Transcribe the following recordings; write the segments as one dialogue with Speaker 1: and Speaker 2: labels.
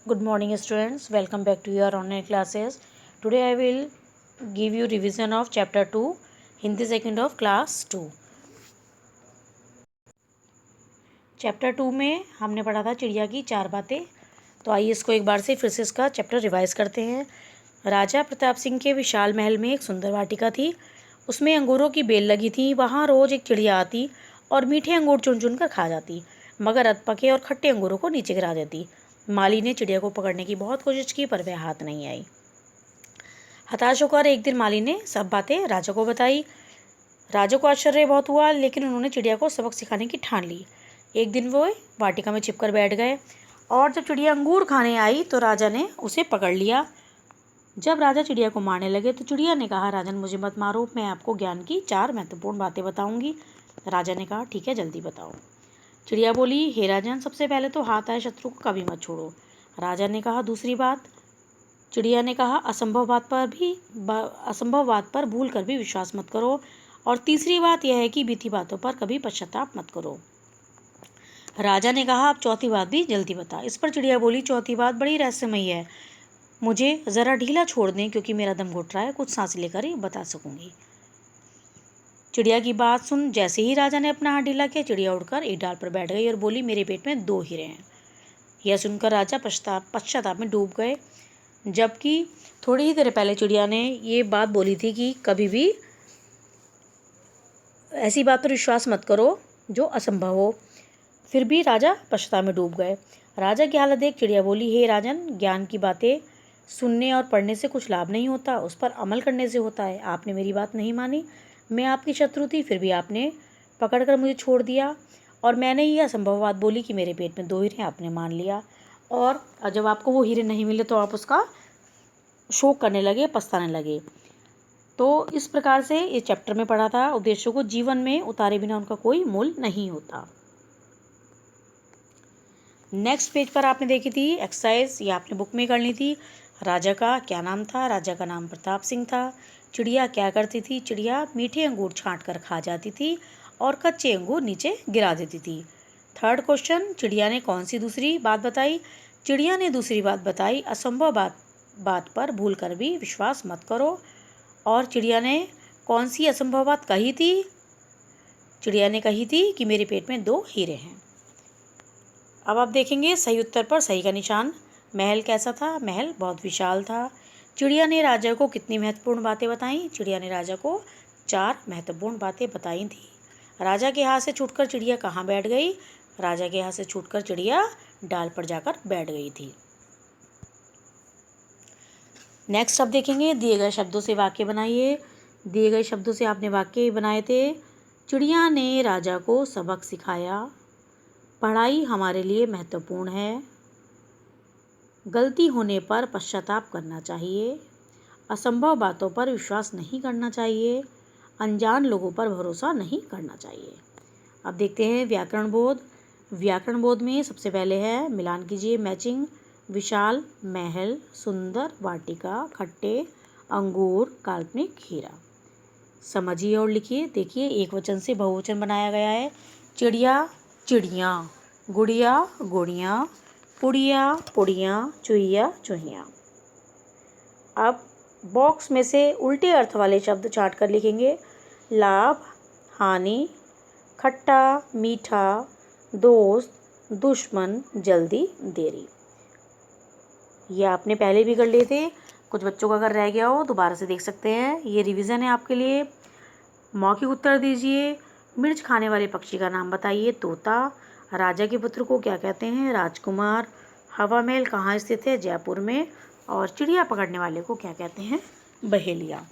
Speaker 1: Good morning students, welcome back to your online classes. Today I will give you revision of chapter 2 Hindi second of class 2. Chapter 2 में हमने पढ़ा था चिड़िया की 4 बातें। तो आइए इसको एक बार से फिर से इसका चैप्टर रिवाइज करते हैं। राजा प्रताप सिंह के विशाल महल में एक सुंदर वाटिका थी। उसमें अंगूरों की बेल लगी थी। वहाँ रोज एक चिड़िया आती और मीठे अंगूर चुन चुन कर खा जाती, मगर अधपके और खट्टे अंगूरों को नीचे गिरा देती। माली ने चिड़िया को पकड़ने की बहुत कोशिश की, पर वह हाथ नहीं आई। हताश होकर एक दिन माली ने सब बातें राजा को बताई। राजा को आश्चर्य बहुत हुआ, लेकिन उन्होंने चिड़िया को सबक सिखाने की ठान ली। एक दिन वो वाटिका में छिपकर बैठ गए और जब चिड़िया अंगूर खाने आई तो राजा ने उसे पकड़ लिया। जब राजा चिड़िया को मारने लगे तो चिड़िया ने कहा, राजन मुझे मत मारो, मैं आपको ज्ञान की 4 महत्वपूर्ण बातें बताऊंगी। राजा ने कहा, ठीक है, जल्दी बताओ। चिड़िया बोली, हे राजन, सबसे पहले तो हाथ आए शत्रु को कभी मत छोड़ो। राजा ने कहा, दूसरी बात। चिड़िया ने कहा, असंभव बात पर भूल कर भी विश्वास मत करो। और तीसरी बात यह है कि बीती बातों पर कभी पश्चाताप मत करो। राजा ने कहा, अब चौथी बात भी जल्दी बता। इस पर चिड़िया बोली, चौथी बात बड़ी रहस्यमयी है, मुझे ज़रा ढीला छोड़ दें क्योंकि मेरा दम घुट रहा है, कुछ सांस लेकर ही बता सकूंगी। चिड़िया की बात सुन जैसे ही राजा ने अपना हाथ ढीला किया, चिड़िया उड़कर एक डाल पर बैठ गई और बोली, मेरे पेट में 2 हीरे हैं। यह सुनकर राजा पश्चाताप में डूब गए, जबकि थोड़ी ही देर पहले चिड़िया ने ये बात बोली थी कि कभी भी ऐसी बात पर विश्वास मत करो जो असंभव हो। फिर भी राजा पश्चाताप में डूब गए। राजा की हालत देख चिड़िया बोली, हे राजन, ज्ञान की बातें सुनने और पढ़ने से कुछ लाभ नहीं होता, उस पर अमल करने से होता है। आपने मेरी बात नहीं मानी। मैं आपकी शत्रु थी, फिर भी आपने पकड़कर मुझे छोड़ दिया, और मैंने ये असंभव बात बोली कि मेरे पेट में 2 हीरे, आपने मान लिया। और जब आपको वो हीरे नहीं मिले तो आप उसका शोक करने लगे, पछताने लगे। तो इस प्रकार से इस चैप्टर में पढ़ा था, उद्देश्यों को जीवन में उतारे बिना उनका कोई मूल्य नहीं होता। नेक्स्ट पेज पर आपने देखी थी एक्सरसाइज, ये आपने बुक में करनी थी। राजा का क्या नाम था? राजा का नाम प्रताप सिंह था। चिड़िया क्या करती थी? चिड़िया मीठे अंगूर छांट कर खा जाती थी और कच्चे अंगूर नीचे गिरा देती थी। थर्ड क्वेश्चन, चिड़िया ने कौन सी दूसरी बात बताई? चिड़िया ने दूसरी बात बताई, असंभव बात पर भूल कर भी विश्वास मत करो। और चिड़िया ने कौन सी असंभव बात कही थी? चिड़िया ने कही थी कि मेरे पेट में 2 हीरे हैं। अब आप देखेंगे सही उत्तर पर सही का निशान। महल कैसा था? महल बहुत विशाल था। चिड़िया ने राजा को कितनी महत्वपूर्ण बातें बताईं? चिड़िया ने राजा को 4 महत्वपूर्ण बातें बताई थी। राजा के हाथ से छूटकर चिड़िया कहाँ बैठ गई? राजा के हाथ से छूटकर चिड़िया डाल पर जाकर बैठ गई थी। नेक्स्ट अब देखेंगे, दिए गए शब्दों से वाक्य बनाइए। दिए गए शब्दों से आपने वाक्य बनाए थे। चिड़िया ने राजा को सबक सिखाया। पढ़ाई हमारे लिए महत्वपूर्ण है। गलती होने पर पश्चाताप करना चाहिए। असंभव बातों पर विश्वास नहीं करना चाहिए। अनजान लोगों पर भरोसा नहीं करना चाहिए। अब देखते हैं व्याकरण बोध। व्याकरण बोध में सबसे पहले है, मिलान कीजिए, मैचिंग। विशाल, महल, सुंदर, वाटिका, खट्टे अंगूर, काल्पनिक, हीरा। समझिए और लिखिए। देखिए, एक वचन से बहुवचन बनाया गया है। चिड़िया, चिड़ियाँ, गुड़िया, गुड़ियाँ, पुड़िया, पुड़ियाँ, चूहिया, चूहियाँ। अब बॉक्स में से उल्टे अर्थ वाले शब्द छाँट कर लिखेंगे। लाभ, हानि, खट्टा, मीठा, दोस्त, दुश्मन, जल्दी, देरी। ये आपने पहले भी कर लिए थे। कुछ बच्चों का अगर रह गया हो दोबारा से देख सकते हैं। ये रिवीजन है आपके लिए। मौखिक उत्तर दीजिए। मिर्च खाने वाले पक्षी का नाम बताइए। तोता। राजा के पुत्र को क्या कहते हैं? राजकुमार। हवा महल कहाँ स्थित है? जयपुर में। और चिड़िया पकड़ने वाले को क्या कहते हैं? बहेलिया।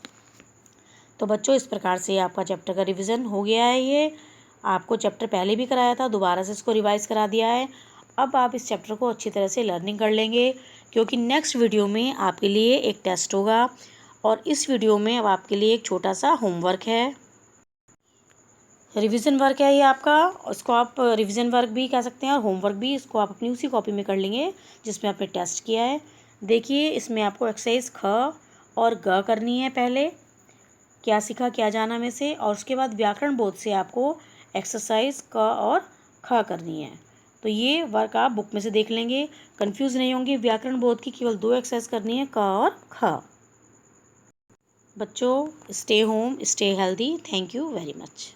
Speaker 1: तो बच्चों, इस प्रकार से आपका चैप्टर का रिवीजन हो गया है। ये आपको चैप्टर पहले भी कराया था, दोबारा से इसको रिवाइज करा दिया है। अब आप इस चैप्टर को अच्छी तरह से लर्निंग कर लेंगे, क्योंकि नेक्स्ट वीडियो में आपके लिए एक टेस्ट होगा और इस वीडियो में अब आपके लिए एक छोटा सा होमवर्क है। रिवीजन वर्क है ये आपका, उसको आप रिवीजन वर्क भी कह सकते हैं और होमवर्क भी। इसको आप अपनी उसी कॉपी में कर लेंगे जिसमें आपने टेस्ट किया है। देखिए, इसमें आपको एक्सरसाइज ख और ग करनी है। पहले क्या सीखा क्या जाना में से, और उसके बाद व्याकरण बोध से आपको एक्सरसाइज क और ख करनी है। तो ये वर्क आप बुक में से देख लेंगे, कंफ्यूज नहीं होंगे। व्याकरण बोध की केवल 2 एक्सरसाइज करनी है, क और ख। बच्चों, stay home, stay healthy. Thank you very much.